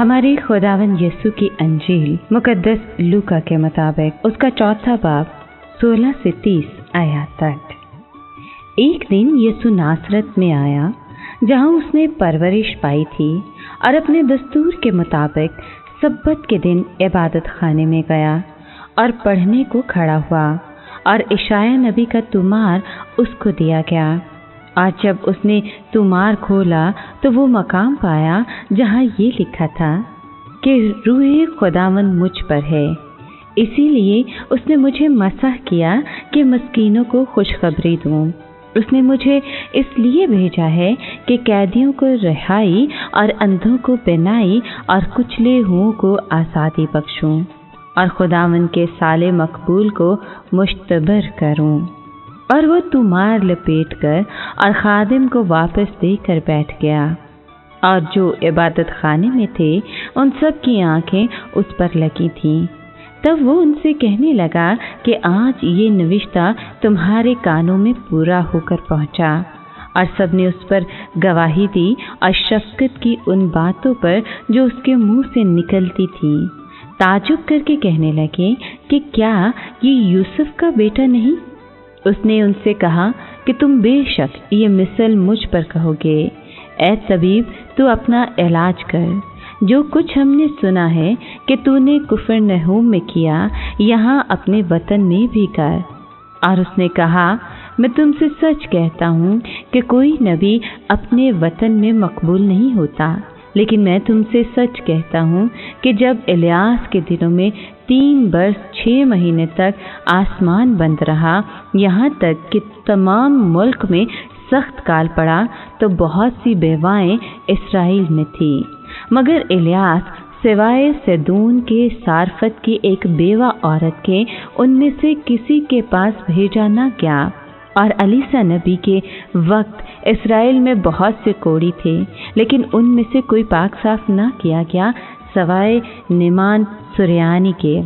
हमारे खुदावंद यीशु की अंजील मुकद्दस लूका के मुताबिक उसका 4 बाब 16 से 30 आयत तक। एक दिन यीशु नासरत में आया जहां उसने परवरिश पाई थी और अपने दस्तूर के मुताबिक सब्बत के दिन इबादत खाने में गया और पढ़ने को खड़ा हुआ और इशाया नबी का तुमार उसको दिया गया। और जब उसने तुमार खोला तो वो मकाम पाया जहाँ ये लिखा था कि रूहे खुदावंद मुझ पर है, इसीलिए उसने मुझे मसह किया कि मस्कीनों को खुशखबरी दूँ। उसने मुझे इसलिए भेजा है कि कैदियों को रिहाई और अंधों को बिनाई और कुचले हुओं को आज़ादी बख्शूं और खुदावंद के साले मकबूल को मुश्तबर करूं। और वो तुमार लपेट कर और खादिम को वापस देकर बैठ गया। और जो इबादत खाने में थे उन सब की आंखें उस पर लगी थीं। तब वो उनसे कहने लगा कि आज ये नविश्ता तुम्हारे कानों में पूरा होकर पहुंचा। और सब ने उस पर गवाही दी और शफ़क़त की उन बातों पर जो उसके मुंह से निकलती थी। ताजुब करके कहने लगे कि क्या ये यूसुफ का बेटा नहीं? उसने उनसे कहा कि तुम बेशक ये मिसल मुझ पर कहोगे। ऐ तबीब, तू अपना इलाज कर। जो कुछ हमने सुना है कि तूने कुफरनहूम में किया, यहाँ अपने वतन में भी कर। और उसने कहा, मैं तुमसे सच कहता हूँ कि कोई नबी अपने वतन में मकबूल नहीं होता। लेकिन मैं तुमसे सच कहता हूँ कि जब इलियास के दिनों में 3 वर्ष 6 महीने तक आसमान बंद रहा, यहाँ तक कि तमाम मुल्क में सख्त काल पड़ा, तो बहुत सी बेवाएं इसराइल में थीं। मगर इलियास सिवाय सैदून के सारफत की एक बेवा औरत के उनमें से किसी के पास भेजा न गया। और अलीसा नबी के वक्त इसराइल में बहुत से कोढ़ी थे, लेकिन उनमें से कोई पाक साफ न किया गया सवाए निमान सुरयानी के।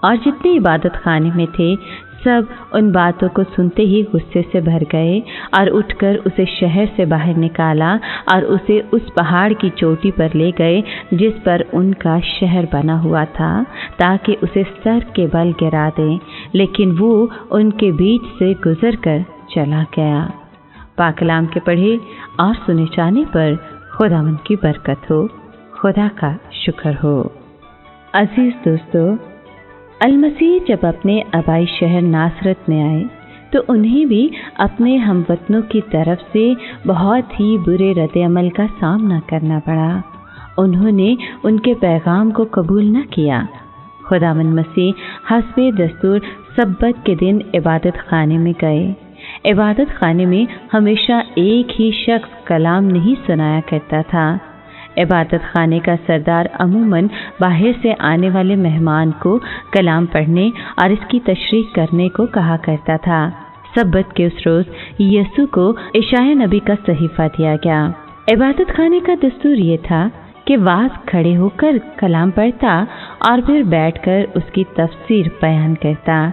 और जितने इबादत खाने में थे सब उन बातों को सुनते ही गुस्से से भर गए और उठकर उसे शहर से बाहर निकाला और उसे उस पहाड़ की चोटी पर ले गए जिस पर उनका शहर बना हुआ था, ताकि उसे सर के बल गिरा दें। लेकिन वो उनके बीच से गुजर कर चला गया। पाक कलाम के पढ़े और सुने जाने पर खुदावंद की बरकत हो, खुदा का शुक्र हो। अजीज दोस्तों, अलमसीह जब अपने आबाई शहर नासरत में आए तो उन्हें भी अपने हमवतनों की तरफ से बहुत ही बुरे रद्द-ए-अमल का सामना करना पड़ा। उन्होंने उनके पैगाम को कबूल न किया। खुदावंद मसीह हस्बे दस्तूर सब्बत के दिन इबादत खाने में गए। इबादत खाने में हमेशा एक ही शख्स कलाम नहीं सुनाया करता था। इबादत खाने का सरदार अमूमन बाहर से आने वाले मेहमान को कलाम पढ़ने और इसकी तशरीह करने को कहा करता था। सब्बत के उस रोज़ यीशु को इशाया नबी का सहीफा दिया गया। इबादत खाने का दस्तूर ये था कि वाज़ खड़े होकर कलाम पढ़ता और फिर बैठकर उसकी तफसीर बयान करता।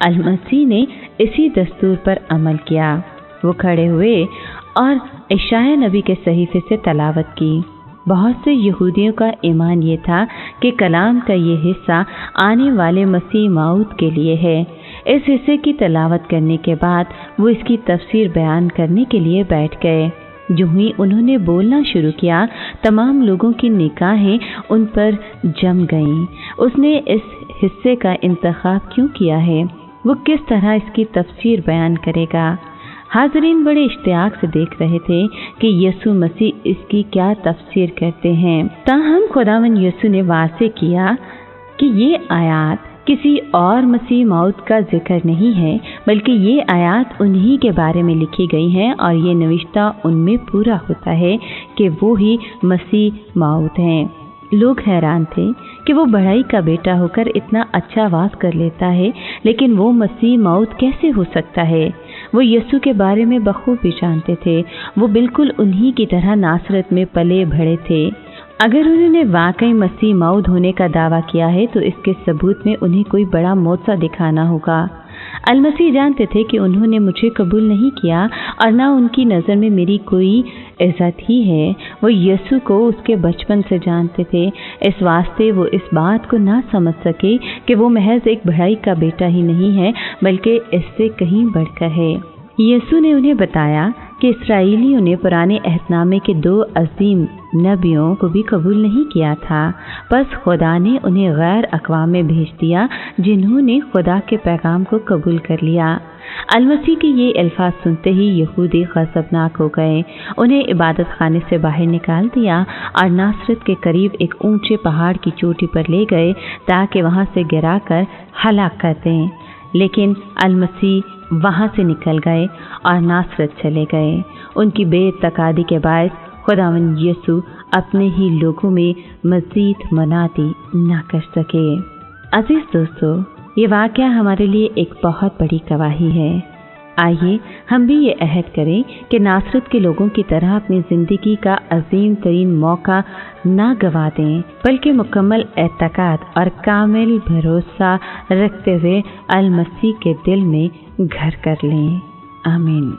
अल-मसीह ने इसी दस्तूर पर अमल किया। वो खड़े हुए और इशाया नबी के सहीफे से तलावत की। बहुत से यहूदियों का ईमान ये था कि कलाम का ये हिस्सा आने वाले मसीह मौत के लिए है। इस हिस्से की तलावत करने के बाद वो इसकी तफसीर बयान करने के लिए बैठ गए। जो ही उन्होंने बोलना शुरू किया, तमाम लोगों की निगाहें उन पर जम गईं। उसने इस हिस्से का इंतखाब क्यों किया है? वो किस तरह इसकी तफसीर बयान करेगा? हाज़रीन बड़े इश्तियाक से देख रहे थे कि यीशु मसीह इसकी क्या तफसीर करते हैं। ताहम खुदावंद यीशु ने वाज़े किया कि ये आयत किसी और मसीह मौत का जिक्र नहीं है, बल्कि ये आयत उन्हीं के बारे में लिखी गई हैं और ये नविश्ता उनमें पूरा होता है कि वो ही मसीह मौत हैं। लोग हैरान थे कि वो बढ़ई का बेटा होकर इतना अच्छा वास कर लेता है, लेकिन वो मसीह मौत कैसे हो सकता है? वो यीशु के बारे में बखूबी जानते थे। वो बिल्कुल उन्हीं की तरह नासरत में पले बढ़े थे। अगर उन्होंने वाकई मसीह मौद होने का दावा किया है तो इसके सबूत में उन्हें कोई बड़ा मौजज़ा दिखाना होगा। अलमसीह जानते थे कि उन्होंने मुझे कबूल नहीं किया और ना उनकी नज़र में मेरी कोई इज्जत ही है। वो यीशु को उसके बचपन से जानते थे, इस वास्ते वो इस बात को ना समझ सके कि वो महज एक भाई का बेटा ही नहीं है बल्कि इससे कहीं बढ़कर है। यीशु ने उन्हें बताया कि इस्राएलियों ने पुराने अहदनामे के 2 अजीम नबियों को भी कबूल नहीं किया था, बस खुदा ने उन्हें गैर अक़वाम में भेज दिया जिन्होंने खुदा के पैगाम को कबूल कर लिया। अलमसीह के ये अल्फाज सुनते ही यहूदी गज़बनाक हो गए, उन्हें इबादत खाने से बाहर निकाल दिया और नासरत के करीब एक ऊंचे पहाड़ की चोटी पर ले गए ताकि वहां से गिरा कर हलाक कर दें। लेकिन अलमसीह वहां से निकल गए और नासरत चले गए। उनकी बेतकादी के बायस खुदावंद यीशु अपने ही लोगों में मज़ीद मनाती ना कर सके। अजीज दोस्तों, ये वाक़या हमारे लिए एक बहुत बड़ी गवाही है। आइए हम भी ये अहद करें कि नासरत के लोगों की तरह अपनी ज़िंदगी का अजीम तरीन मौका ना गवा दें, बल्कि मुकम्मल एतकाद और कामिल भरोसा रखते हुए अल मसीह के दिल में घर कर लें। आमीन।